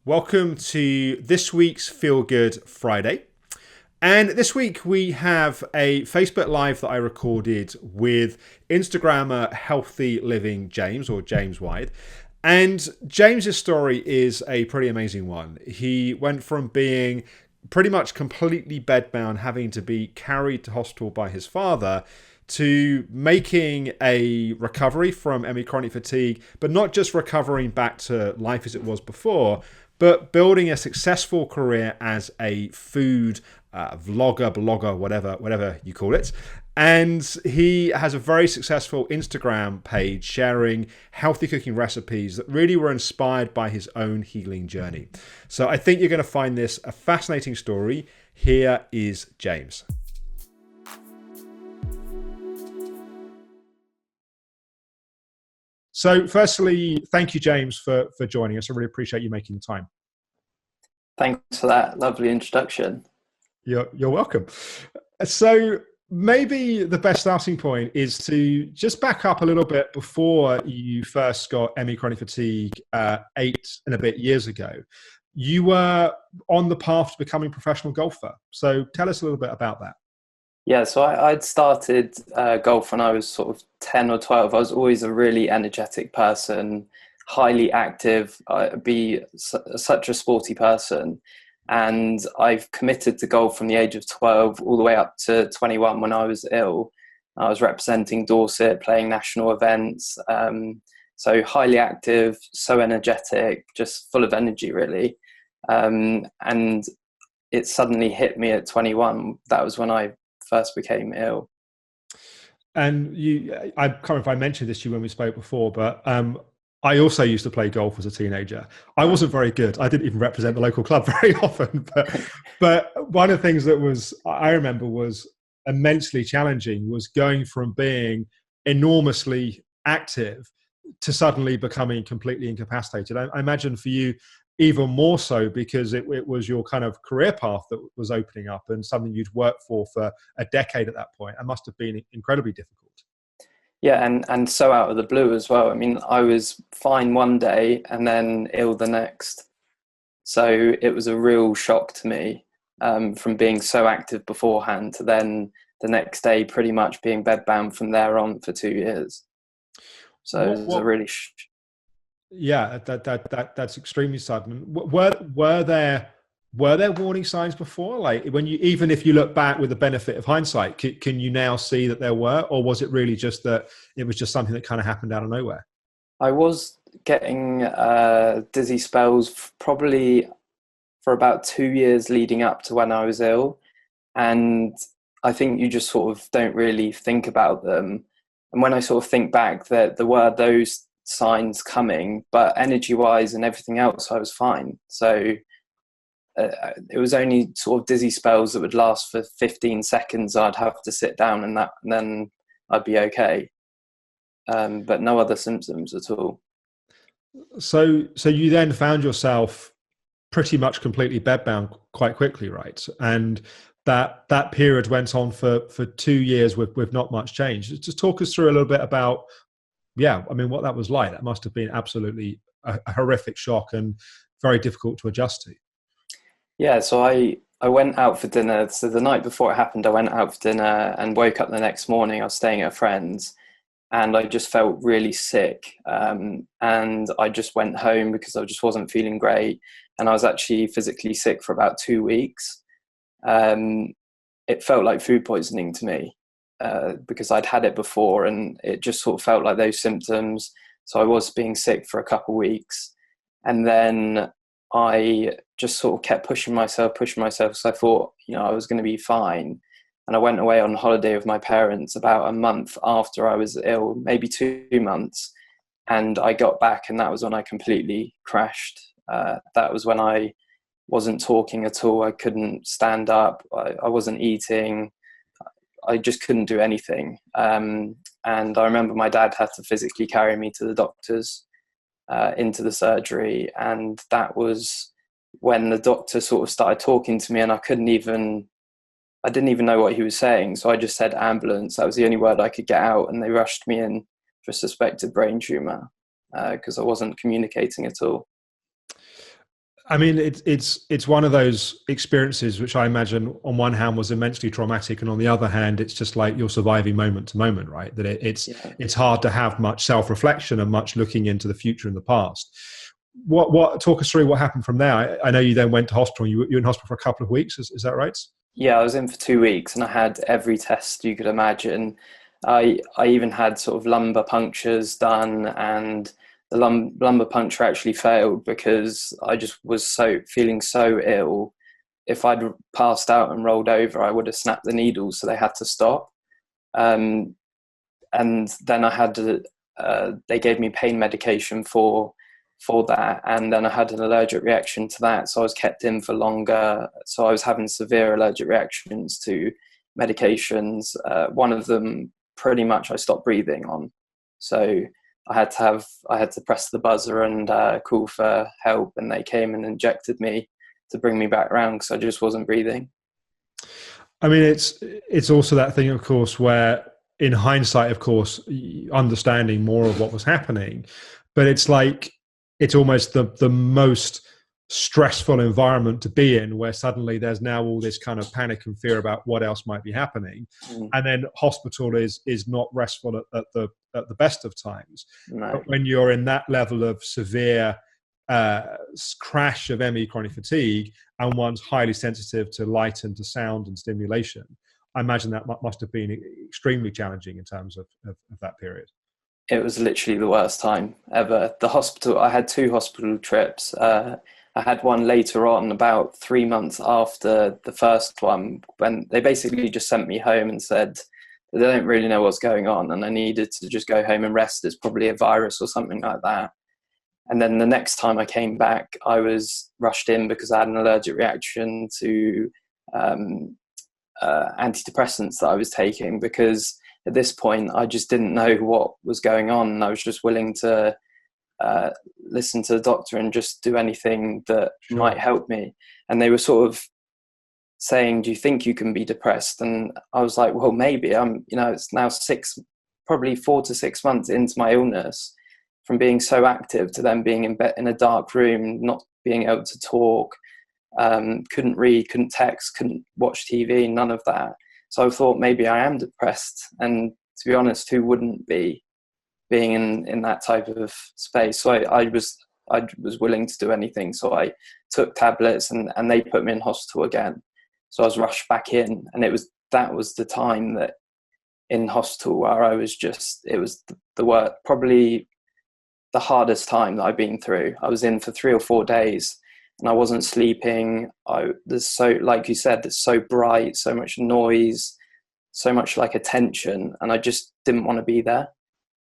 Welcome to this week's Feel Good Friday. And this week we have a Facebook Live that I recorded with Instagrammer Healthy Living James, or James Wide. And James's story is a pretty amazing one. He went from being pretty much completely bedbound, having to be carried to hospital by his father, to making a recovery from ME chronic fatigue, but not just recovering back to life as it was before, but building a successful career as a food vlogger, blogger, whatever you call it. And he has a very successful Instagram page sharing healthy cooking recipes that really were inspired by his own healing journey. So I think you're going to find this a fascinating story. Here is James. So firstly, thank you, James, for joining us. I really appreciate you making the time. Thanks for that lovely introduction. You're welcome. So maybe the best starting point is to just back up a little bit before you first got ME chronic fatigue 8 and a bit years ago. You were on the path to becoming a professional golfer. So tell us a little bit about that. Yeah, so I'd started golf when I was sort of 10 or 12. I was always a really energetic person, highly active, such a sporty person. And I've committed to golf from the age of 12 all the way up to 21 when I was ill. I was representing Dorset, playing national events. So highly active, so energetic, just full of energy, really. And it suddenly hit me at 21. That was when I first became ill. And I can't remember if I mentioned this to you when we spoke before, but I also used to play golf as a teenager. I wasn't very good. I didn't even represent the local club very often. But one of the things that I remember was immensely challenging was going from being enormously active to suddenly becoming completely incapacitated. I imagine for you, even more so because it was your kind of career path that was opening up and something you'd worked for a decade at that point. It must have been incredibly difficult. Yeah, and so out of the blue as well. I mean, I was fine one day and then ill the next. So it was a real shock to me, from being so active beforehand to then the next day pretty much being bedbound from there on for 2 years. So it was a really yeah, that's extremely sudden. Were there warning signs before? Like when even if you look back with the benefit of hindsight, can you now see that there were, or was it really just that it was just something that kind of happened out of nowhere? I was getting dizzy spells probably for about 2 years leading up to when I was ill. And I think you just sort of don't really think about them. And when I sort of think back, that there were those signs coming, but energy wise and everything else, I was fine. So it was only sort of dizzy spells that would last for 15 seconds. I'd have to sit down and then I'd be okay. But no other symptoms at all. So you then found yourself pretty much completely bedbound quite quickly, right? And that period went on for 2 years with not much change. Just talk us through a little bit about, I mean, what that was like. That must have been absolutely a horrific shock and very difficult to adjust to. Yeah, so I went out for dinner. So the night before it happened, I went out for dinner and woke up the next morning. I was staying at a friend's and I just felt really sick. And I just went home because I just wasn't feeling great. And I was actually physically sick for about 2 weeks. It felt like food poisoning to me because I'd had it before and it just sort of felt like those symptoms. So I was being sick for a couple of weeks. And then I just sort of kept pushing myself. So I thought, I was going to be fine. And I went away on holiday with my parents about a month after I was ill, maybe 2 months. And I got back and that was when I completely crashed. That was when I wasn't talking at all. I couldn't stand up. I wasn't eating. I just couldn't do anything. And I remember my dad had to physically carry me to the doctors, into the surgery. And that was when the doctor sort of started talking to me and I didn't even know what he was saying. So I just said ambulance. That was the only word I could get out. And they rushed me in for a suspected brain tumor because I wasn't communicating at all. I mean, it's one of those experiences which I imagine on one hand was immensely traumatic, and on the other hand, it's just like you're surviving moment to moment, right? That Yeah. it's hard to have much self reflection and much looking into the future and the past. What talk us through what happened from there? I know you then went to hospital. You were in hospital for a couple of weeks. Is that right? Yeah, I was in for 2 weeks and I had every test you could imagine. I even had sort of lumbar punctures done, and the lumbar puncture actually failed because I just was so feeling so ill. If I'd passed out and rolled over, I would have snapped the needles, so they had to stop. Um, and then they gave me pain medication for that, and then I had an allergic reaction to that, so I was kept in for longer. So I was having severe allergic reactions to medications. One of them, pretty much, I stopped breathing on. So I had to press the buzzer and call for help, and they came and injected me to bring me back around because I just wasn't breathing. I mean, it's also that thing, of course, where in hindsight, of course, understanding more of what was happening, but it's like it's almost the most stressful environment to be in, where suddenly there's now all this kind of panic and fear about what else might be happening, Mm, and then hospital is not restful at the best of times. But no. when you're in that level of severe crash of ME chronic fatigue, and one's highly sensitive to light and to sound and stimulation, I imagine that must have been extremely challenging in terms of that period. It was literally the worst time ever. The hospital, I had two hospital trips. I had one later on, about 3 months after the first one, when they basically just sent me home and said they don't really know what's going on and I needed to just go home and rest. It's probably a virus or something like that. And then the next time I came back, I was rushed in because I had an allergic reaction to um, antidepressants that I was taking, because at this point I just didn't know what was going on, and I was just willing to uh, listen to the doctor and just do anything that might Sure. help me. And they were sort of saying, "Do you think you can be depressed?" And I was like, "Well, maybe." It's now probably 4 to 6 months into my illness, from being so active to then being in bed in a dark room, not being able to talk, couldn't read, couldn't text, couldn't watch TV, none of that. So I thought maybe I am depressed. And to be honest, who wouldn't be, being in that type of space? So I was willing to do anything. So I took tablets, and they put me in hospital again. So I was rushed back in, and that was the time that in hospital where I was just, it was the worst, probably the hardest time that I've been through. I was in for 3 or 4 days and I wasn't sleeping. There's so, like you said, it's so bright, so much noise, so much like attention, and I just didn't want to be there.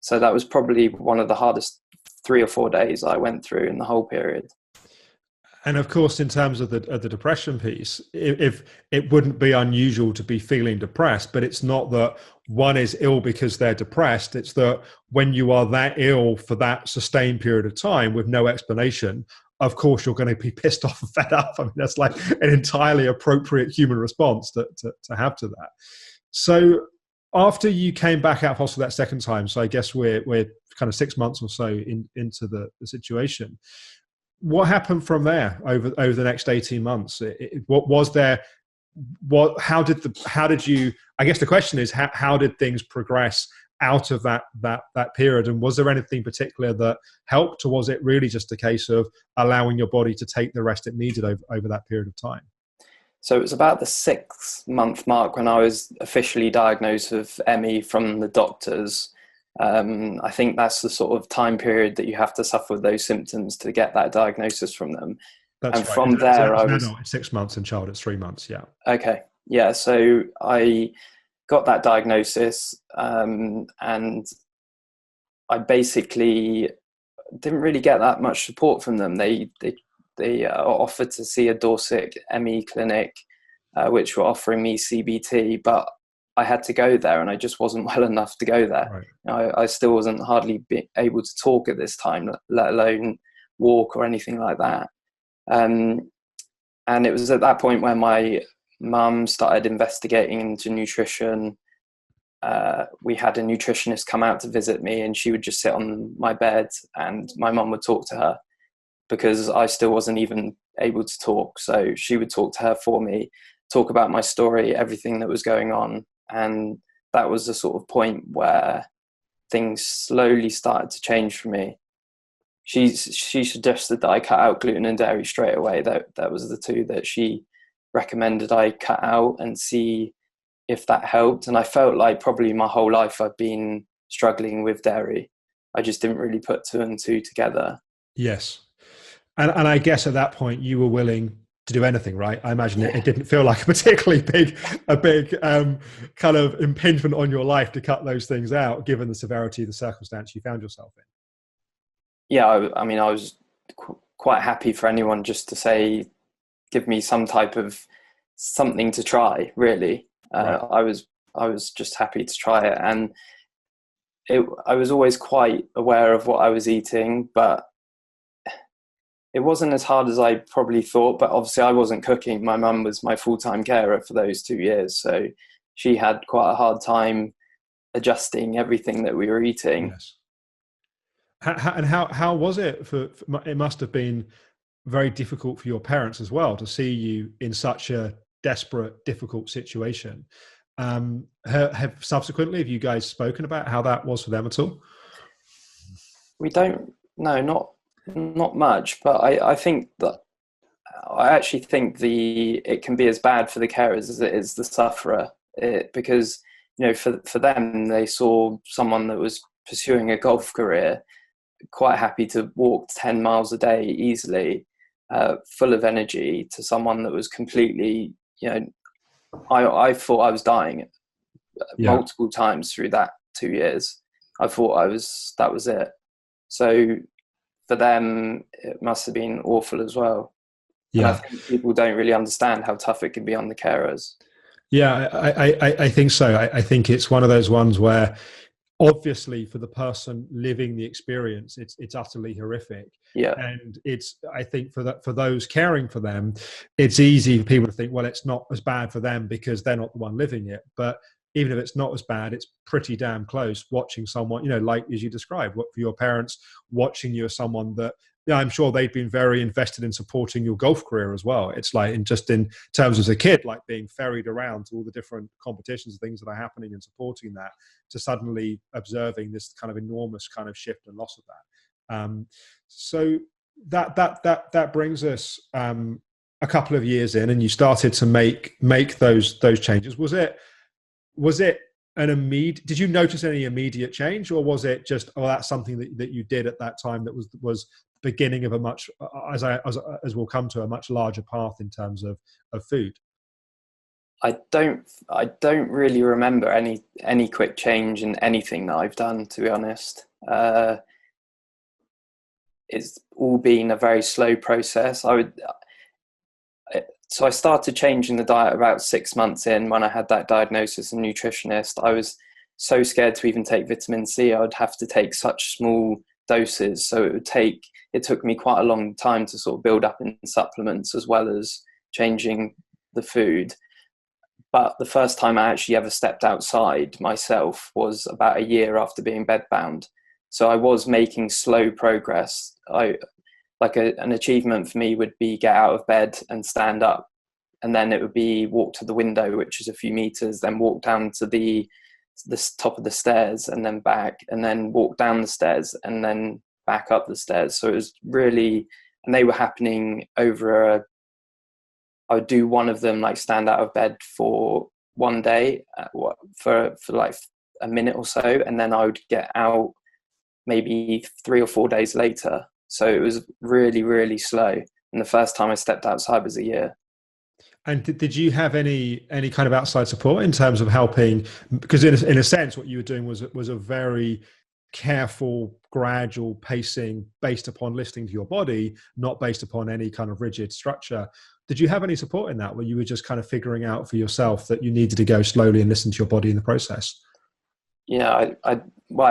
So that was probably one of the hardest 3 or 4 days I went through in the whole period. And of course, in terms of the depression piece, if it wouldn't be unusual to be feeling depressed, but it's not that one is ill because they're depressed. It's that when you are that ill for that sustained period of time with no explanation, of course you're going to be pissed off and fed up. I mean, that's like an entirely appropriate human response to have to that. So after you came back out of hospital that second time, so I guess we're kind of 6 months or so into the situation. What happened from there over the next 18 months? What was there? How did you? I guess the question is how did things progress out of that period? And was there anything particular that helped, or was it really just a case of allowing your body to take the rest it needed over that period of time? So it was about the 6 month mark when I was officially diagnosed with ME from the doctors. I think that's the sort of time period that you have to suffer with those symptoms to get that diagnosis from them. And That's right. from there, As I an was adult, it's 6 months, and child, it's 3 months. Yeah. okay. Yeah. So I got that diagnosis, and I basically didn't really get that much support from them. They offered to see a Dorset ME clinic, which were offering me CBT, but I had to go there, and I just wasn't well enough to go there. Right. I still wasn't hardly able to talk at this time, let alone walk or anything like that. Um, and it was at that point where my mum started investigating into nutrition. We had a nutritionist come out to visit me, and she would just sit on my bed and my mum would talk to her. because I still wasn't even able to talk. So she would talk to her for me, talk about my story, everything that was going on. And that was the sort of point where things slowly started to change for me. She suggested that I cut out gluten and dairy straight away. That was the two that she recommended I cut out and see if that helped. And I felt like probably my whole life I've been struggling with dairy. I just didn't really put two and two together. Yes. And I guess at that point you were willing to do anything, right? I imagine Yeah. it didn't feel like a particularly big kind of impingement on your life to cut those things out, given the severity of the circumstance you found yourself in. Yeah, I mean, I was quite happy for anyone just to say, give me some type of something to try. Really, Right. I was just happy to try it, and I was always quite aware of what I was eating, but it wasn't as hard as I probably thought. But obviously, I wasn't cooking. My mum was my full-time carer for those 2 years, so she had quite a hard time adjusting everything that we were eating. Yes. How was it it must have been very difficult for your parents as well to see you in such a desperate, difficult situation. Have subsequently, have you guys spoken about how that was for them at all? We don't, no, not much, but I think that I actually think it can be as bad for the carers as it is the sufferer, because for them, they saw someone that was pursuing a golf career, quite happy to walk 10 miles a day easily, full of energy, to someone that was completely, I thought I was dying Yeah. multiple times through that 2 years. I thought that was it. So for them, it must have been awful as well. And I Yeah. think people don't really understand how tough it can be on the carers. Yeah, I think so. I think it's one of those ones where obviously for the person living the experience, it's utterly horrific. Yeah. And I think for those caring for them, it's easy for people to think, well, it's not as bad for them because they're not the one living it. But even if it's not as bad, it's pretty damn close watching someone, like as you described, what for your parents, watching you as someone that, I'm sure they've been very invested in supporting your golf career as well. It's like, just in terms as a kid, like being ferried around to all the different competitions, things that are happening and supporting that, to suddenly observing this kind of enormous kind of shift and loss of that. So that brings us a couple of years in, and you started to make those changes. Was it an immediate? Did you notice any immediate change, or was it just, that's something that you did at that time that was beginning of a much, as we'll come to, a much larger path in terms of food? I don't really remember any quick change in anything that I've done, to be honest. It's all been a very slow process. So I started changing the diet about 6 months in, when I had that diagnosis and nutritionist. I was so scared to even take vitamin C. I would have to take such small doses. So it took me quite a long time to sort of build up in supplements as well as changing the food. But the first time I actually ever stepped outside myself was about a year after being bedbound. So I was making slow progress. An achievement for me would be get out of bed and stand up, and then it would be walk to the window, which is a few meters, then walk down to the top of the stairs and then back, and then walk down the stairs and then back up the stairs. So it was really, and they were happening over I would do one of them, like stand out of bed for one day, for like a minute or so, and then I would get out maybe 3 or 4 days later. So it was really, really slow. And the first time I stepped outside was a year. And did you have any kind of outside support in terms of helping? Because in a sense, what you were doing was a very careful, gradual pacing based upon listening to your body, not based upon any kind of rigid structure. Did you have any support in that, where you were just kind of figuring out for yourself that you needed to go slowly and listen to your body in the process? Yeah, I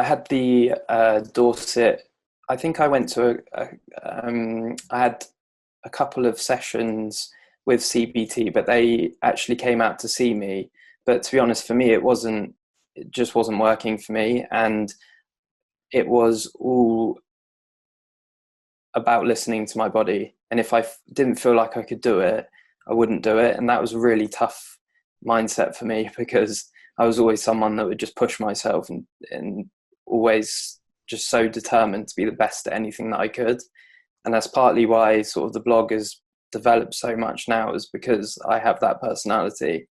had the Dorset. I think I went to I had a couple of sessions with CBT, but they actually came out to see me. But to be honest, for me, it just wasn't working for me, and it was all about listening to my body. And if I didn't feel like I could do it, I wouldn't do it. And that was a really tough mindset for me, because I was always someone that would just push myself, and always just so determined to be the best at anything that I could. And that's partly why sort of the blog has developed so much now, is because I have that personality.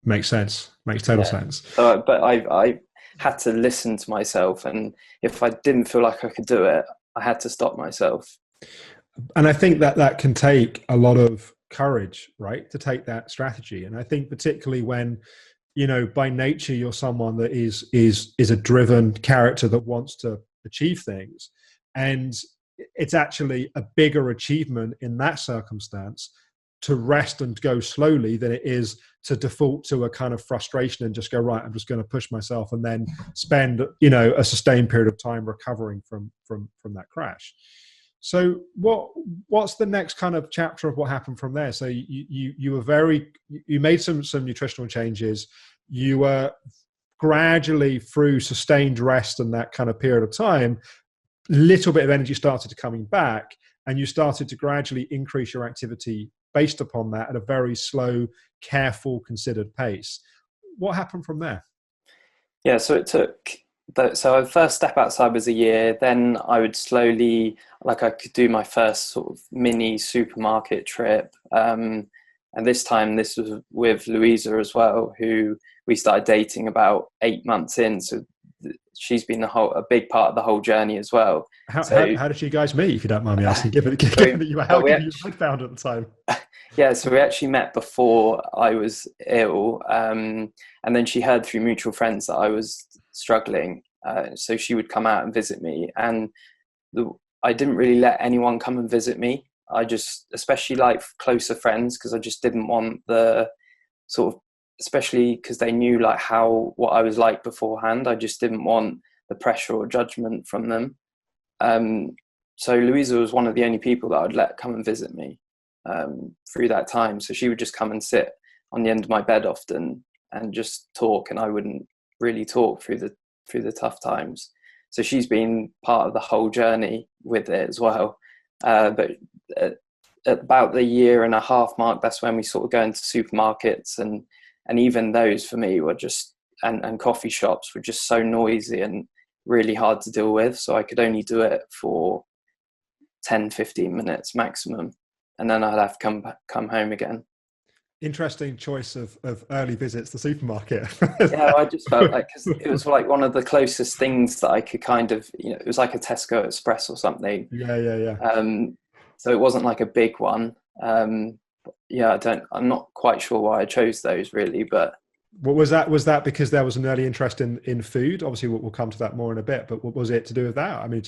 Makes sense. Makes total sense. So, but I had to listen to myself, and if I didn't feel like I could do it, I had to stop myself. And I think that that can take a lot of courage, right, to take that strategy. And I think particularly when, you know, by nature you're someone that is a driven character that wants to achieve things, and it's actually a bigger achievement in that circumstance to rest and go slowly than it is to default to a kind of frustration and just go, right, I'm just going to push myself, and then spend, you know, a sustained period of time recovering from that crash. So what's the next kind of chapter of what happened from there? So you were you made some nutritional changes. You were gradually, through sustained rest and that kind of period of time, little bit of energy started to coming back, and you started to gradually increase your activity based upon that at a very slow, careful, considered pace. What happened from there? Yeah, so it took so our first step outside was a year. Then I would slowly, like, I could do my first sort of mini supermarket trip. And this time, this was with Louisa as well, who we started dating about 8 months in. So she's been a big part of the whole journey as well. How did you guys meet, if you don't mind me asking, given that you were bedbound at the time? Yeah, so we actually met before I was ill, and then she heard through mutual friends that I was struggling, so she would come out and visit me, and I didn't really let anyone come and visit me. I just, especially like closer friends, because I just didn't want the sort of, especially because they knew like what I was like beforehand. I just didn't want the pressure or judgment from them. So Louisa was one of the only people that I'd let come and visit me through that time. So she would just come and sit on the end of my bed often and just talk, and I wouldn't really talk through the tough times. So she's been part of the whole journey with it as well. But at about the 1.5 year mark, that's when we sort of go into supermarkets, and even those for me were just, and coffee shops were just so noisy and really hard to deal with. So I could only do it for 10-15 minutes maximum, and then I'd have to come home again. Interesting choice of early visits to the supermarket. Yeah, I just felt like, cause it was like one of the closest things that I could kind of, you know, it was like a Tesco Express or something. Yeah. So it wasn't like a big one. Yeah, I'm not quite sure why I chose those really, but. What was that? Was that because there was an early interest in food? Obviously, we'll come to that more in a bit. But what was it to do with that? I mean,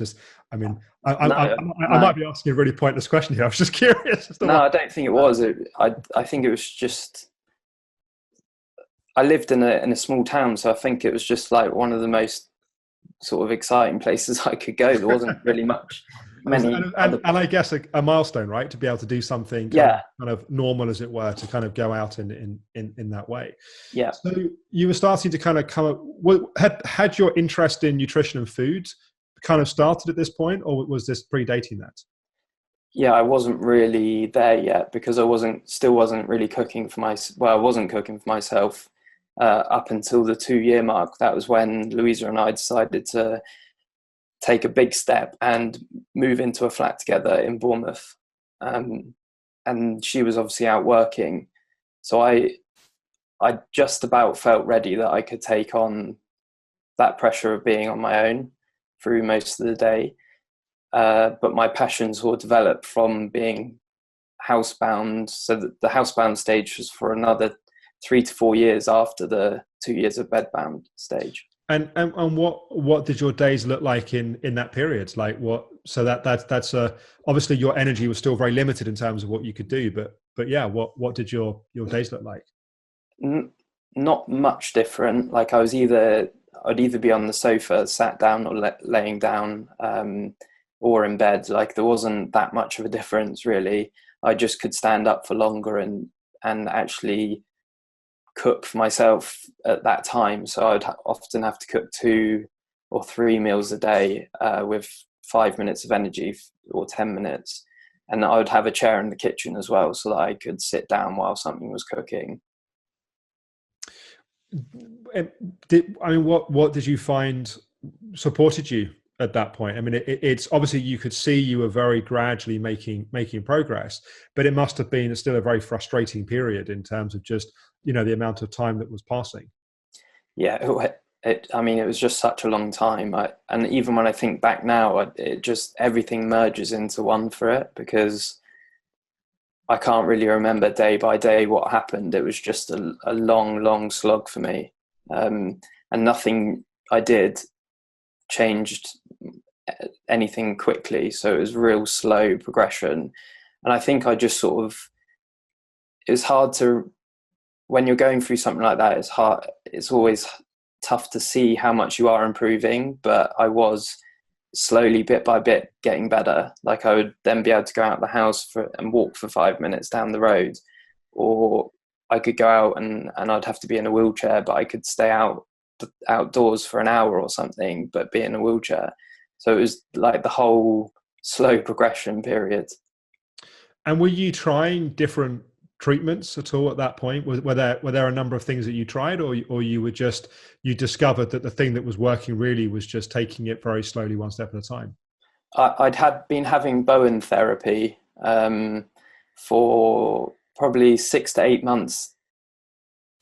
I might be asking a really pointless question here. I was just curious. No, I don't think it was. I think it was just. I lived in a small town, so I think it was just like one of the most sort of exciting places I could go. There wasn't really many. And I guess a milestone, right? To be able to do something kind of normal, as it were, to kind of go out in that way. Yeah. So you were starting to kind of come up. Had your interest in nutrition and food kind of started at this point, or was this predating that? Yeah, I wasn't really there yet, because I wasn't really cooking for I wasn't cooking for myself up until the 2 year mark. That was when Louisa and I decided to take a big step and move into a flat together in Bournemouth. And she was obviously out working. So I just about felt ready that I could take on that pressure of being on my own through most of the day. But my passions will develop from being housebound. So the housebound stage was for another 3 to 4 years after the 2 years of bedbound stage. And what did your days look like in that period? Like what? So that's obviously your energy was still very limited in terms of what you could do. But yeah, what did your days look like? Not much different. Like I'd either be on the sofa, sat down, or laying down, or in bed. Like there wasn't that much of a difference really. I just could stand up for longer and actually cook for myself at that time. So I'd often have to cook 2 or 3 meals a day with 5 minutes of energy or 10 minutes. And I would have a chair in the kitchen as well so that I could sit down while something was cooking. What did you find supported you at that point? I mean, it's obviously you could see you were very gradually making progress, but it must have been still a very frustrating period in terms of just, the amount of time that was passing. Yeah, I mean, it was just such a long time. And even when I think back now, it just everything merges into one for it, because I can't really remember day by day what happened. It was just a long, long slog for me. And nothing I did changed anything quickly. So it was real slow progression. And I think I just it was hard to, when you're going through something like that, it's always tough to see how much you are improving. But I was slowly, bit by bit, getting better. Like I would then be able to go out the house and walk for 5 minutes down the road, or I could go out and I'd have to be in a wheelchair, but I could stay outdoors for an hour or something, but be in a wheelchair. So it was like the whole slow progression period. And were you trying different treatments at all at that point? Were there a number of things that you tried, or you discovered that the thing that was working really was just taking it very slowly, one step at a time? I'd been having Bowen therapy for probably 6 to 8 months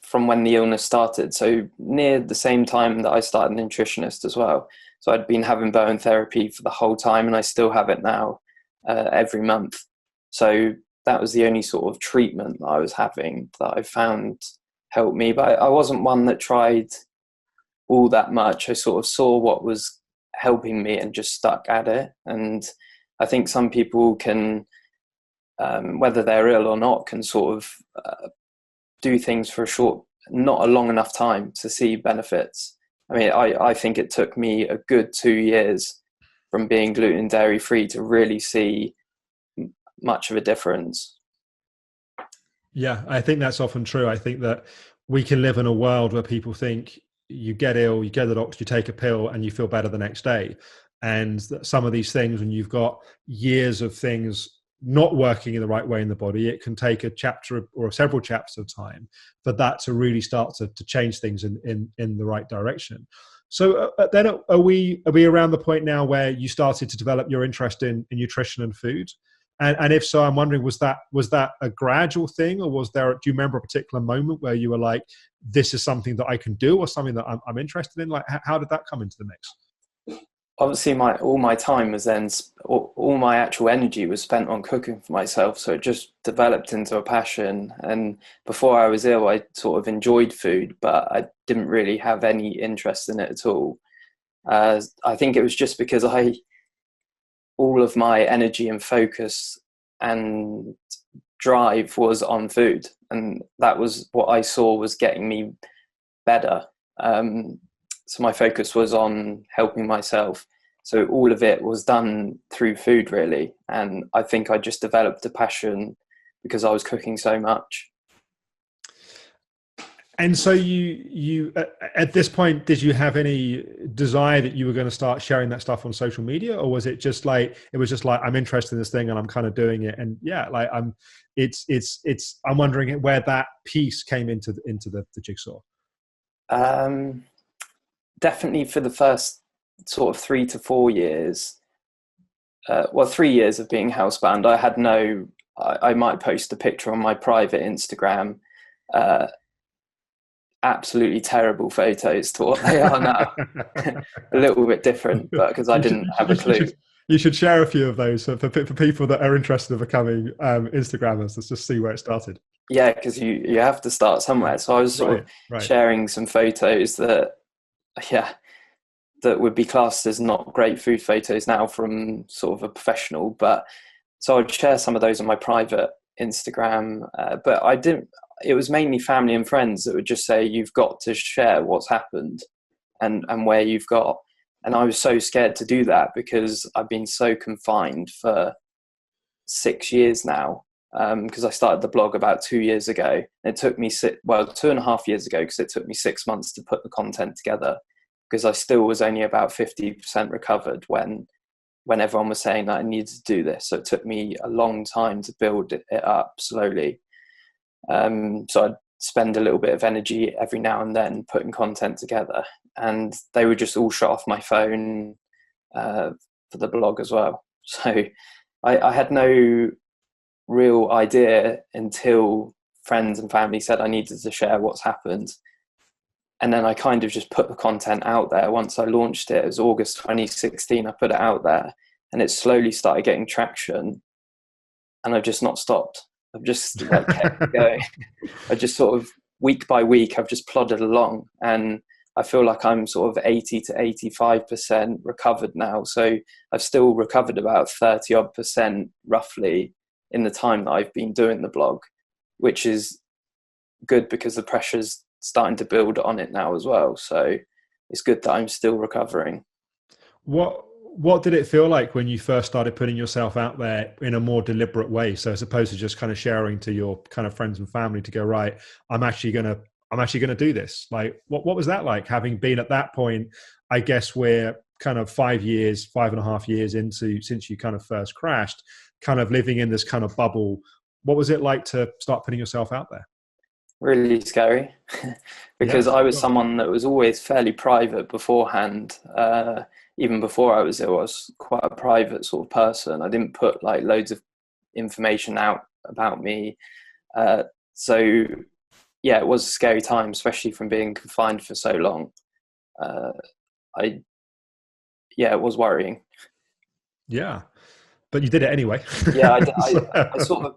from when the illness started. So near the same time that I started a nutritionist as well. So I'd been having Bowen therapy for the whole time, and I still have it now every month. So that was the only sort of treatment that I was having that I found helped me. But I wasn't one that tried all that much. I sort of saw what was helping me and just stuck at it. And I think some people can, whether they're ill or not, can sort of do things for not a long enough time to see benefits. I mean, I think it took me a good 2 years from being gluten and dairy free to really see much of a difference. Yeah, I think that's often true. I think that we can live in a world where people think you get ill, you go to the doctor, you take a pill, and you feel better the next day. And some of these things, when you've got years of things not working in the right way in the body, it can take a chapter or several chapters of time for that to really start to change things in the right direction. So then are we around the point now where you started to develop your interest in nutrition and food? And if so, I'm wondering, was that a gradual thing, or do you remember a particular moment where you were like, this is something that I can do, or something that I'm interested in? Like, how did that come into the mix? Obviously, all my time was then, all my actual energy was spent on cooking for myself. So it just developed into a passion. And before I was ill, I sort of enjoyed food, but I didn't really have any interest in it at all. I think it was just because all of my energy and focus and drive was on food, and that was what I saw was getting me better. So my focus was on helping myself. So all of it was done through food, really. And I think I just developed a passion because I was cooking so much. And so you at this point, did you have any desire that you were going to start sharing that stuff on social media, or was it just like I'm interested in this thing and I'm kind of doing it, and yeah, like I'm wondering where that piece came into the jigsaw. Definitely for the first sort of 3 to 4 years, 3 years of being housebound, I had I might post a picture on my private Instagram, absolutely terrible photos to what they are now. A little bit different, but because I didn't have a clue. You should share a few of those for people that are interested in becoming Instagrammers. Let's just see where it started. Yeah, because you have to start somewhere. So I was sort of sharing some photos that would be classed as not great food photos now from sort of a professional. But so I'd share some of those on my private Instagram, but I didn't. It was mainly family and friends that would just say, you've got to share what's happened and where you've got. And I was so scared to do that because I've been so confined for 6 years now. Because I started the blog about 2 years ago. It took me 2.5 years ago, because it took me 6 months to put the content together, because I still was only about 50% recovered when when everyone was saying that I needed to do this. So it took me a long time to build it up slowly. So I'd spend a little bit of energy every now and then putting content together, and they would just all shut off my phone for the blog as well. So I had no real idea until friends and family said I needed to share what's happened. And then I kind of just put the content out there. Once I launched it, it was August 2016, I put it out there, and it slowly started getting traction, and I've just not stopped. I've just like kept going. I just sort of week by week, I've just plodded along, and I feel like I'm sort of 80 to 85% recovered now. So I've still recovered about 30 odd percent roughly in the time that I've been doing the blog, which is good because the pressure's starting to build on it now as well. So it's good that I'm still recovering. What did it feel like when you first started putting yourself out there in a more deliberate way? So as opposed to just kind of sharing to your kind of friends and family to go, right, I'm actually gonna do this. Like, what was that like, having been at that point? I guess we're kind of 5.5 years into since you kind of first crashed, kind of living in this kind of bubble. What was it like to start putting yourself out there? Really scary because I was someone that was always fairly private beforehand. Even before I was ill, I was quite a private sort of person. I didn't put like loads of information out about me. So yeah, it was a scary time, especially from being confined for so long. It was worrying. Yeah, but you did it anyway. Yeah, I sort of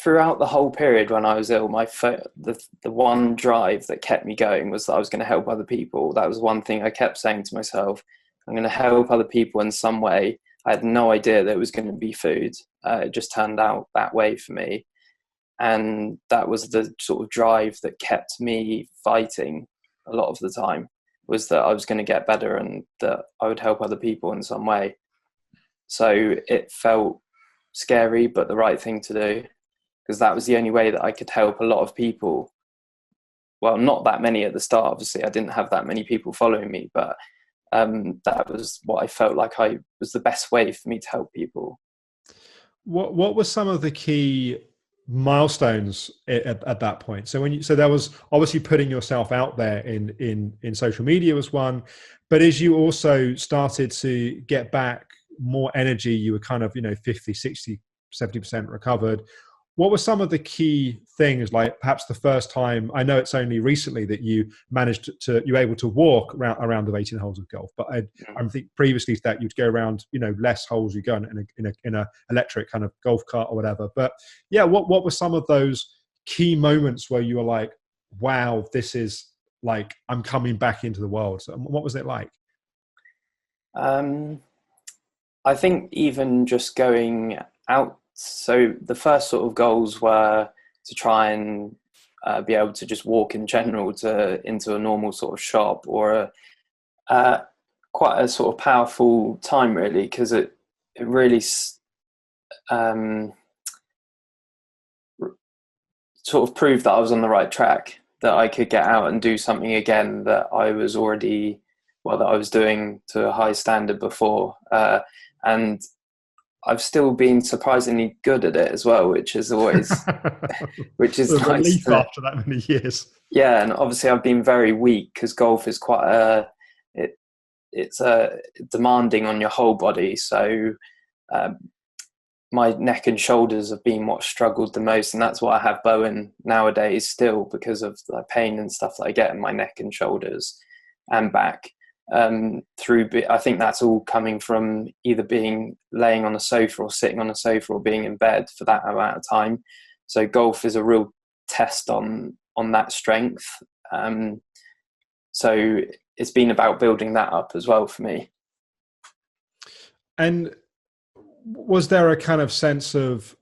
throughout the whole period when I was ill, the one drive that kept me going was that I was going to help other people. That was one thing I kept saying to myself: I'm going to help other people in some way. I had no idea that it was going to be food. It just turned out that way for me, and that was the sort of drive that kept me fighting a lot of the time. Was that I was going to get better and that I would help other people in some way. So it felt scary, but the right thing to do, because that was the only way that I could help a lot of people. Well, not that many at the start, obviously. I didn't have that many people following me, but that was what I felt like I was the best way for me to help people. What were some of the key milestones at that point? So there was obviously putting yourself out there in social media was one, but as you also started to get back more energy, you were kind of 50, 60, 70% recovered. What were some of the key things, like perhaps the first time? I know it's only recently that you managed you were able to walk around the 18 holes of golf, but I think previously that you'd go around less holes. You go in a electric kind of golf cart or whatever. But yeah, what were some of those key moments where you were like, wow, this is like, I'm coming back into the world? So what was it like? I think even just going out. So the first sort of goals were to try and be able to just walk in general into a normal sort of shop, or quite a sort of powerful time really, because it really sort of proved that I was on the right track, that I could get out and do something again that I was doing to a high standard before, and I've still been surprisingly good at it as well, which is always, which is the nice relief after that many years. Yeah, and obviously I've been very weak because golf is quite it's demanding on your whole body. So my neck and shoulders have been what struggled the most, and that's why I have Bowen nowadays still, because of the pain and stuff that I get in my neck and shoulders and back. I think that's all coming from either laying on a sofa or sitting on a sofa or being in bed for that amount of time. So golf is a real test on that strength. So it's been about building that up as well for me. And was there a kind of sense of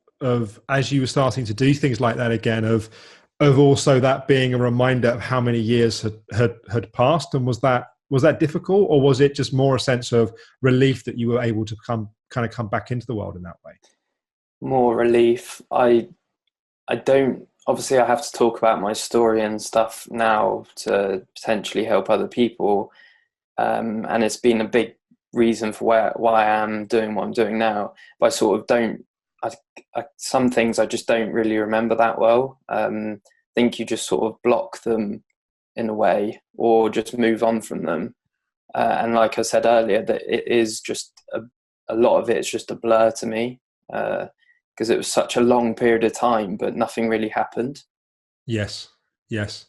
as you were starting to do things like that again, of also that being a reminder of how many years had passed, and was that difficult, or was it just more a sense of relief that you were able to come back into the world in that way? More relief. I don't, obviously I have to talk about my story and stuff now to potentially help other people. And it's been a big reason for why I am doing what I'm doing now. But I sort of don't. Some things I just don't really remember that well. I think you just sort of block them in a way, or just move on from them. And like I said earlier, that it is just a lot of it is just a blur to me, because it was such a long period of time, but nothing really happened. Yes, yes.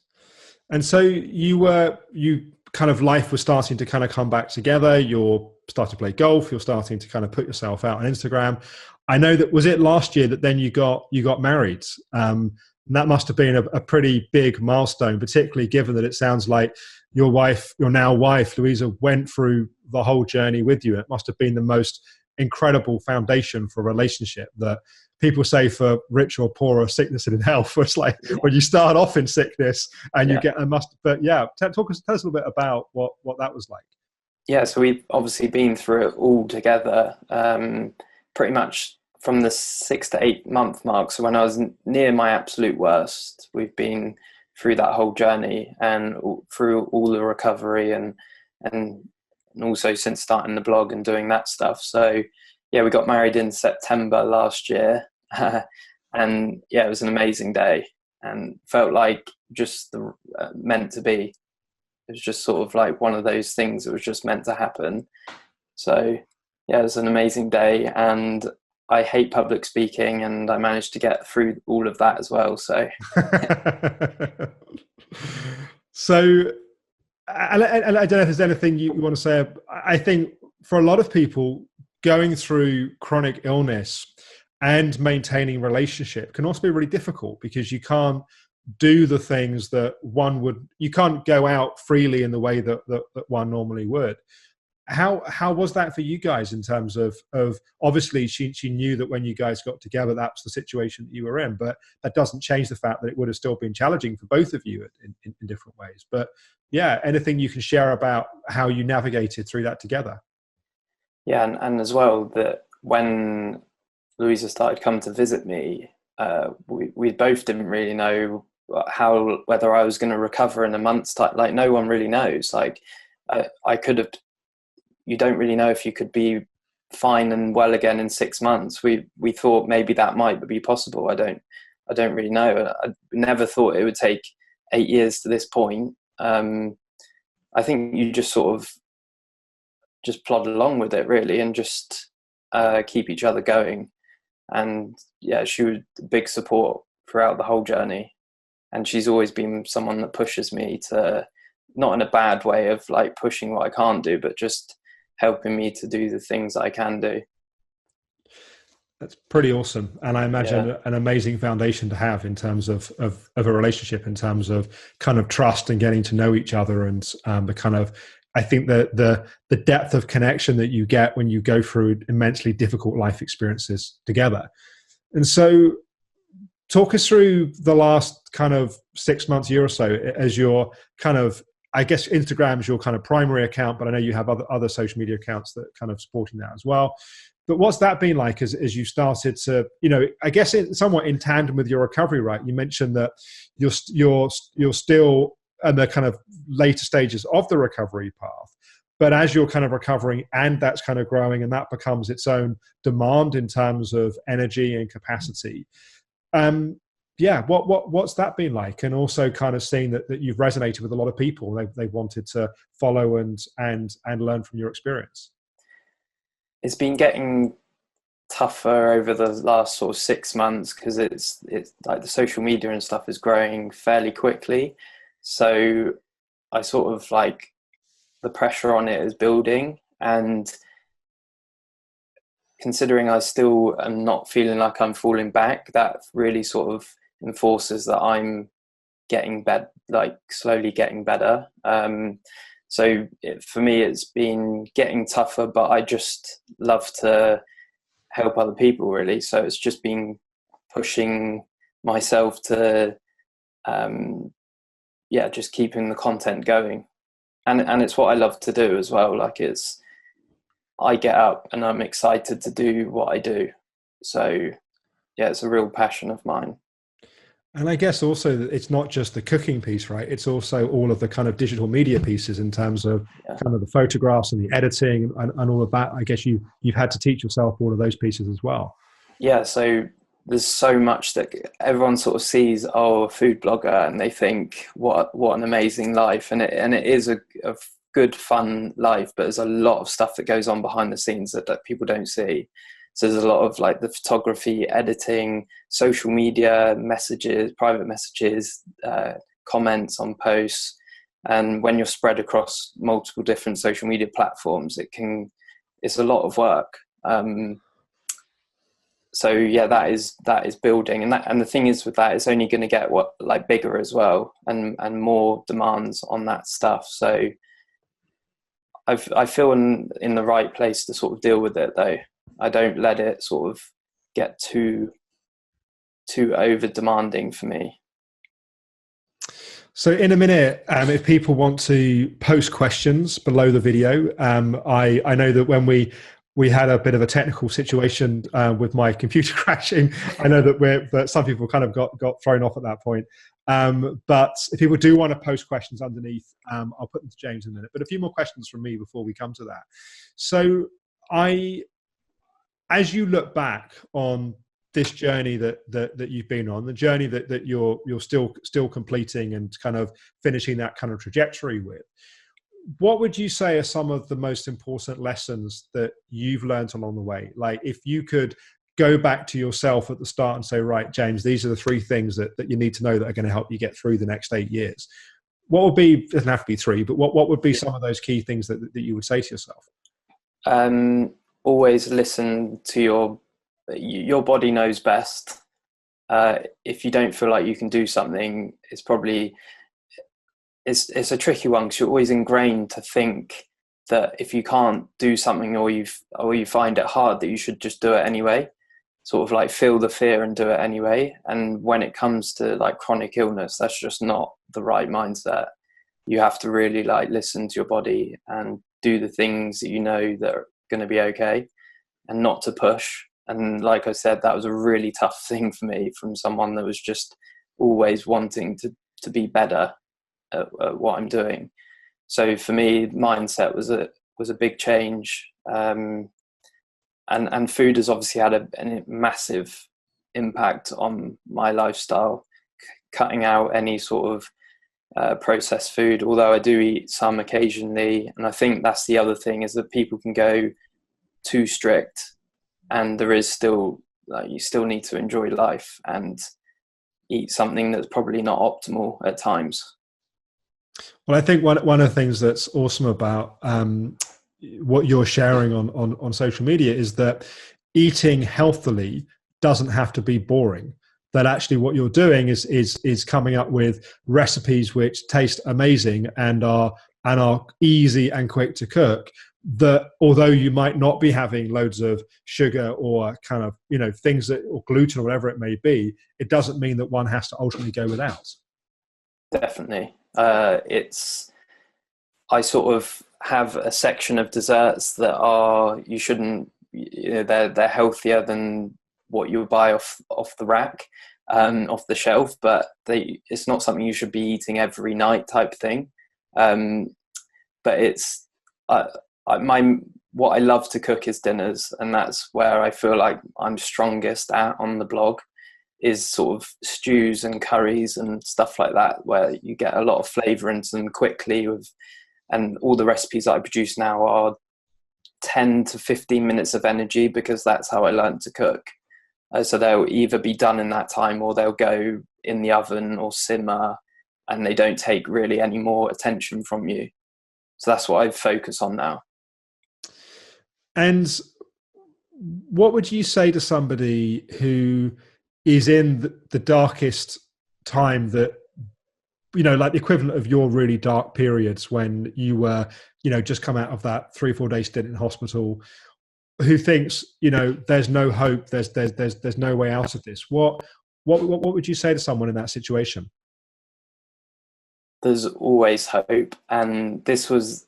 And so you kind of life was starting to kind of come back together. You're starting to play golf. You're starting to kind of put yourself out on Instagram. I know that was it last year that then you got married. And that must have been a pretty big milestone, particularly given that it sounds like your now wife, Louisa, went through the whole journey with you. It must have been the most incredible foundation for a relationship that people say for rich or poor or sickness and in health. It's like when you start off in sickness and you get but yeah, tell us a little bit about what that was like. Yeah, so we've obviously been through it all together, pretty much from the 6 to 8 month mark. So when I was near my absolute worst, we've been through that whole journey and through all the recovery and also since starting the blog and doing that stuff. So yeah, we got married in September last year, and yeah, it was an amazing day and felt like just meant to be. It was just sort of like one of those things that was just meant to happen. So yeah, it was an amazing day, and I hate public speaking, and I managed to get through all of that as well. So so and I don't know if there's anything you want to say. I think for a lot of people, going through chronic illness and maintaining relationship can also be really difficult, because you can't do the things that you can't go out freely in the way that one normally would. How was that for you guys in terms of obviously she knew that when you guys got together, that's the situation that you were in, but that doesn't change the fact that it would have still been challenging for both of you in different ways. But yeah, anything you can share about how you navigated through that together? yeah, and as well, that when Louisa started coming to visit me, we both didn't really know whether I was going to recover in a month's time. Like, no one really knows. Like, I could have. You don't really know if you could be fine and well again in 6 months. We thought maybe that might be possible. I don't really know. I never thought it would take 8 years to this point. I think you just sort of just plod along with it, really, and just keep each other going. And yeah, she was big support throughout the whole journey. And she's always been someone that pushes me to, not in a bad way of like pushing what I can't do, but just helping me to do the things I can do. That's pretty awesome. And I imagine an amazing foundation to have in terms of a relationship, in terms of kind of trust and getting to know each other, and the kind of, I think that the depth of connection that you get when you go through immensely difficult life experiences together. And so talk us through the last kind of 6 months, year or so, as your kind of, I guess Instagram is your kind of primary account, but I know you have other social media accounts that kind of supporting that as well. But what's that been like as you started to, I guess somewhat in tandem with your recovery, right? You mentioned that you're still in the kind of later stages of the recovery path, but as you're kind of recovering and that's kind of growing and that becomes its own demand in terms of energy and capacity. What's that been like? And also kind of seeing that you've resonated with a lot of people. They wanted to follow and learn from your experience. It's been getting tougher over the last sort of 6 months, because it's like the social media and stuff is growing fairly quickly. So I sort of like, the pressure on it is building, and considering I still am not feeling like I'm falling back, that really sort of enforces that I'm slowly getting better. For me, it's been getting tougher, but I just love to help other people, really. So it's just been pushing myself to, just keeping the content going. And it's what I love to do as well. Like, I get up and I'm excited to do what I do. So yeah, it's a real passion of mine. And I guess also that it's not just the cooking piece, right? It's also all of the kind of digital media pieces in terms of Yeah. kind of the photographs and the editing and all of that. I guess you've had to teach yourself all of those pieces as well. Yeah, so there's so much that everyone sort of sees, oh, a food blogger, and they think, what an amazing life, and it is a good, fun life, but there's a lot of stuff that goes on behind the scenes that people don't see. So there's a lot of like the photography, editing, social media, messages, private messages, comments on posts, and when you're spread across multiple different social media platforms, it's a lot of work. So yeah, that is building, and the thing is with that, it's only going to get like bigger as well, and more demands on that stuff. So I feel in the right place to sort of deal with it, though. I don't let it sort of get too over demanding for me. So in a minute, if people want to post questions below the video, I know that when we had a bit of a technical situation with my computer crashing, I know that some people kind of got thrown off at that point. But if people do want to post questions underneath, I'll put them to James in a minute. But a few more questions from me before we come to that. So as you look back on this journey that you've been on, the journey that you're still completing and kind of finishing that kind of trajectory with, what would you say are some of the most important lessons that you've learned along the way? Like if you could go back to yourself at the start and say, right, James, these are the three things that you need to know that are going to help you get through the next 8 years. What would be, it doesn't have to be three, but what would be some of those key things that you would say to yourself? Always listen to your body knows best. If you don't feel like you can do something, it's probably it's a tricky one, because you're always ingrained to think that if you can't do something, or you find it hard, that you should just do it anyway. Sort of like feel the fear and do it anyway. And when it comes to like chronic illness, that's just not the right mindset. You have to really like listen to your body and do the things that you know that are going to be okay, and not to push. And like I said, that was a really tough thing for me, from someone that was just always wanting to be better at what I'm doing. So for me, mindset was a big change. And food has obviously had a massive impact on my lifestyle, cutting out any sort of processed food, although I do eat some occasionally. And I think that's the other thing, is that people can go too strict, and there is still, like, you still need to enjoy life and eat something that's probably not optimal at times. Well, I think one of the things that's awesome about what you're sharing on social media is that eating healthily doesn't have to be boring. That actually what you're doing is coming up with recipes which taste amazing and are easy and quick to cook. That although you might not be having loads of sugar or kind of things that, or gluten or whatever it may be, it doesn't mean that one has to ultimately go without. Definitely. I sort of have a section of desserts that are, you shouldn't, they're healthier than what you would buy off the rack, off the shelf, but it's not something you should be eating every night type thing. But it's what I love to cook is dinners, and that's where I feel like I'm strongest at on the blog, is sort of stews and curries and stuff like that, where you get a lot of flavour into them quickly. And all the recipes that I produce now are 10 to 15 minutes of energy, because that's how I learned to cook. So they'll either be done in that time, or they'll go in the oven or simmer, and they don't take really any more attention from you. So that's what I focus on now. And what would you say to somebody who is in the darkest time, that like the equivalent of your really dark periods when you were just come out of that 3 or 4 day stint in hospital, who thinks there's no hope, there's no way out of this? What would you say to someone in that situation? There's always hope, and this was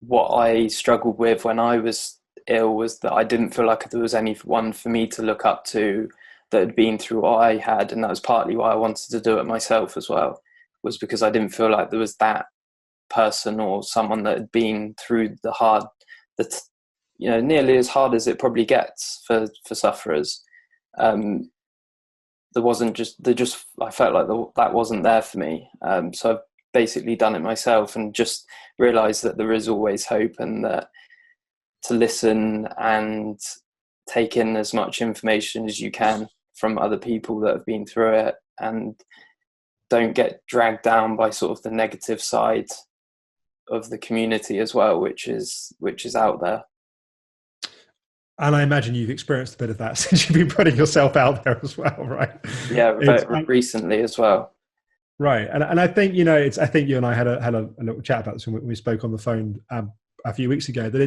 what I struggled with when I was ill, was that I didn't feel like there was anyone for me to look up to that had been through what I had, and that was partly why I wanted to do it myself as well, was because I didn't feel like there was that person or someone that had been through nearly as hard as it probably gets for sufferers. I felt like that wasn't there for me. So I've basically done it myself, and just realized that there is always hope, and that to listen and take in as much information as you can from other people that have been through it, and don't get dragged down by sort of the negative side of the community as well, which is out there. And I imagine you've experienced a bit of that since you've been putting yourself out there as well, right? Yeah, recently as well. Right, and I think I think you and I had a little chat about this when we spoke on the phone a few weeks ago. That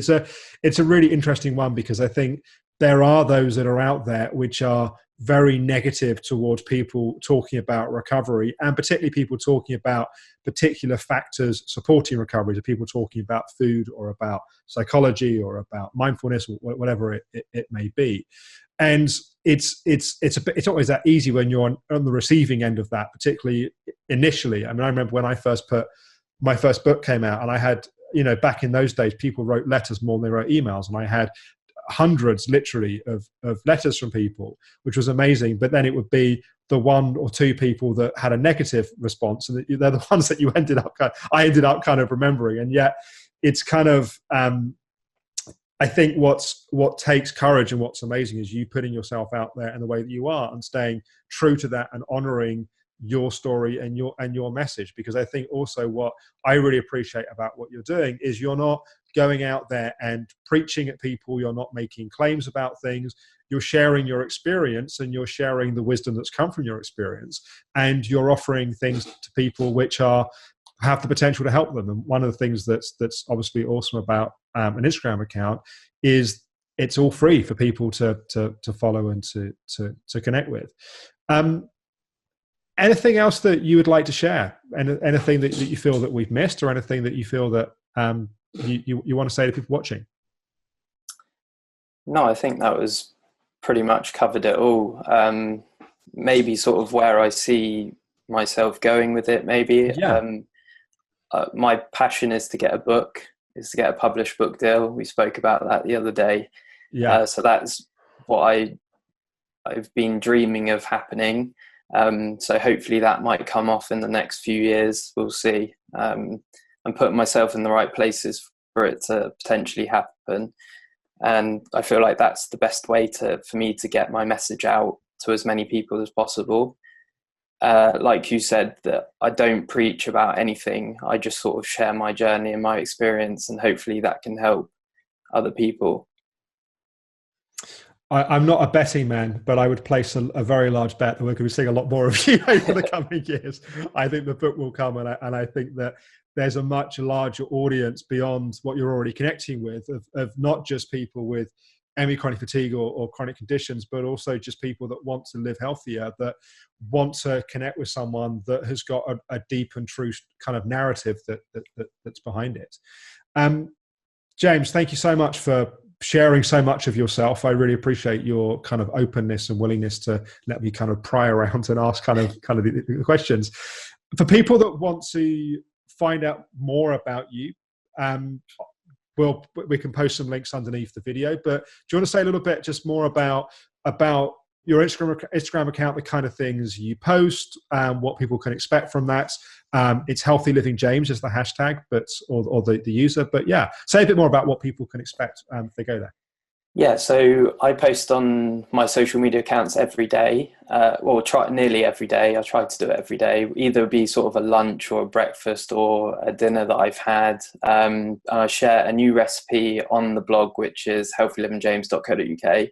it's a really interesting one, because I think there are those that are out there which are very negative towards people talking about recovery, and particularly people talking about particular factors supporting recovery. So people talking about food, or about psychology, or about mindfulness, or whatever it may be. And it's not always that easy when you're on the receiving end of that, particularly initially. I mean, I remember when my first book came out, and I had, back in those days, people wrote letters more than they wrote emails, and I had hundreds literally of letters from people, which was amazing. But then it would be the one or two people that had a negative response, and they're the ones that I ended up kind of remembering. And yet it's kind of I think what takes courage, and what's amazing, is you putting yourself out there in the way that you are, and staying true to that, and honoring your story and your message. Because I think also what I really appreciate about what you're doing is you're not going out there and preaching at people. You're not making claims about things. You're sharing your experience, and you're sharing the wisdom that's come from your experience, and you're offering things to people which have the potential to help them. And one of the things that's obviously awesome about an Instagram account is it's all free for people to follow and to connect with. Anything else that you would like to share? Anything that you feel that we've missed, or anything that you feel that you want to say to people watching? No, I think that was pretty much covered it all. Maybe sort of where I see myself going with it, maybe. Yeah. My passion is to get a published book deal. We spoke about that the other day. Yeah. So that's what I've been dreaming of happening. So hopefully that might come off in the next few years. We'll see. I'm putting myself in the right places for it to potentially happen. And I feel like that's the best way for me to get my message out to as many people as possible. Like you said, that I don't preach about anything. I just sort of share my journey and my experience, and hopefully that can help other people. I'm not a betting man, but I would place a very large bet that we're going to be seeing a lot more of you over the coming years. I think the book will come, and I think that there's a much larger audience beyond what you're already connecting with, of not just people with ME chronic fatigue or chronic conditions, but also just people that want to live healthier, that want to connect with someone that has got a deep and true kind of narrative that's behind it. James, thank you so much for sharing so much of yourself. I really appreciate your kind of openness and willingness to let me kind of pry around and ask kind of the questions. For people that want to find out more about you, we can post some links underneath the video, but do you want to say a little bit just more about your Instagram account, the kind of things you post, what people can expect from that? It's Healthy Living James is the hashtag, or the user. But yeah, say a bit more about what people can expect if they go there. Yeah, so I post on my social media accounts every day. Nearly every day. I try to do it every day. Either be sort of a lunch or a breakfast or a dinner that I've had. And I share a new recipe on the blog, which is healthylivingjames.co.uk,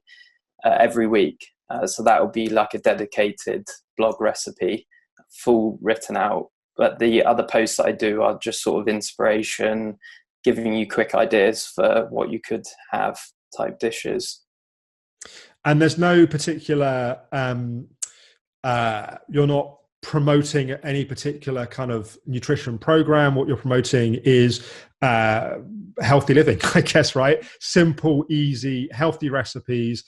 every week. So that will be like a dedicated blog recipe, full written out. But the other posts that I do are just sort of inspiration, giving you quick ideas for what you could have type dishes. And there's no particular, you're not promoting any particular kind of nutrition program. What you're promoting is healthy living, I guess, right? Simple, easy, healthy recipes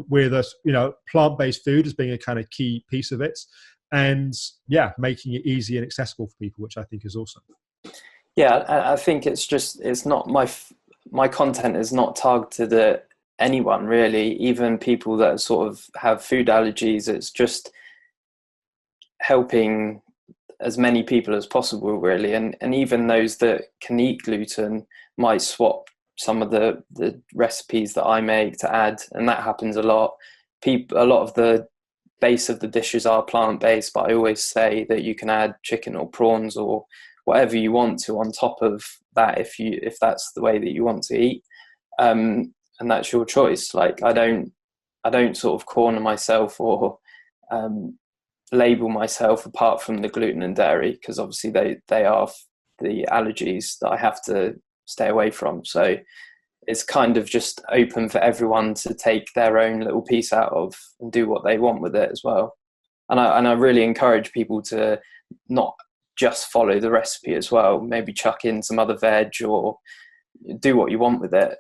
with a plant-based food as being a kind of key piece of it, and making it easy and accessible for people, which I think is awesome. Yeah, I think it's not my content is not targeted at anyone really, even people that sort of have food allergies. It's just helping as many people as possible really, and even those that can eat gluten might swap some of the recipes that I make to add, and that happens a lot. A lot of the base of the dishes are plant-based, but I always say that you can add chicken or prawns or whatever you want to on top of that if that's the way that you want to eat, and that's your choice. Like I don't sort of corner myself or label myself apart from the gluten and dairy, because obviously they are the allergies that I have to stay away from. So it's kind of just open for everyone to take their own little piece out of and do what they want with it as well. And I really encourage people to not just follow the recipe as well. Maybe chuck in some other veg or do what you want with it.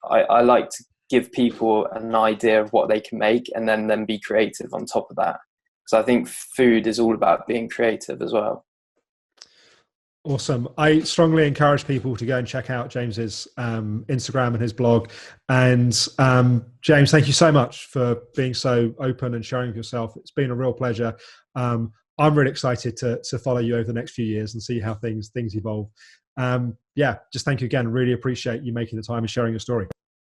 I like to give people an idea of what they can make and then be creative on top of that. Because I think food is all about being creative as well. Awesome. I strongly encourage people to go and check out James's Instagram and his blog. And James, thank you so much for being so open and sharing with yourself. It's been a real pleasure. I'm really excited to follow you over the next few years and see how things evolve. Just thank you again. Really appreciate you making the time and sharing your story.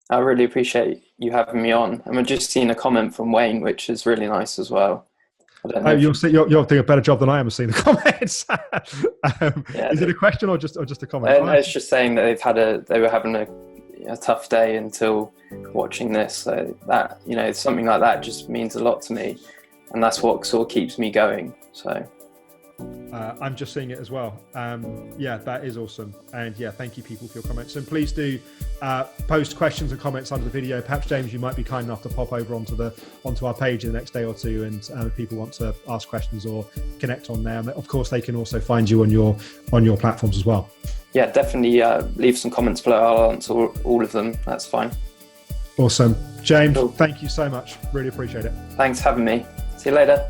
I really appreciate you having me on. And we've just seen a comment from Wayne, which is really nice as well. You're doing a better job than I am of seeing the comments. Is it a question or just a comment? It's just saying that they were having a tough day until watching this. So that, something like that just means a lot to me, and that's what sort of keeps me going. So I'm just seeing it as well. That is awesome. And thank you people for your comments. And please do post questions and comments under the video. Perhaps James, you might be kind enough to pop over onto our page in the next day or two. And if people want to ask questions or connect on there, of course, they can also find you on your platforms as well. Yeah, definitely leave some comments below. I'll answer all of them. That's fine. Awesome. James, cool. Thank you so much. Really appreciate it. Thanks for having me. See you later.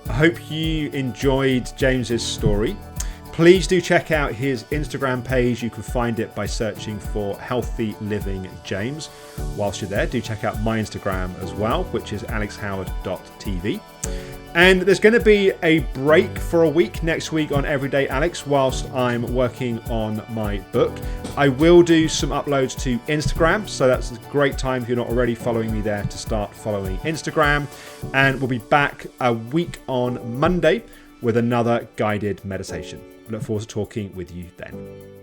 I hope you enjoyed James's story. Please do check out his Instagram page. You can find it by searching for Healthy Living James. Whilst you're there, do check out my Instagram as well, which is alexhoward.tv. And there's going to be a break for a week next week on Everyday Alex whilst I'm working on my book. I will do some uploads to Instagram, so that's a great time if you're not already following me there to start following Instagram. And we'll be back a week on Monday with another guided meditation. I look forward to talking with you then.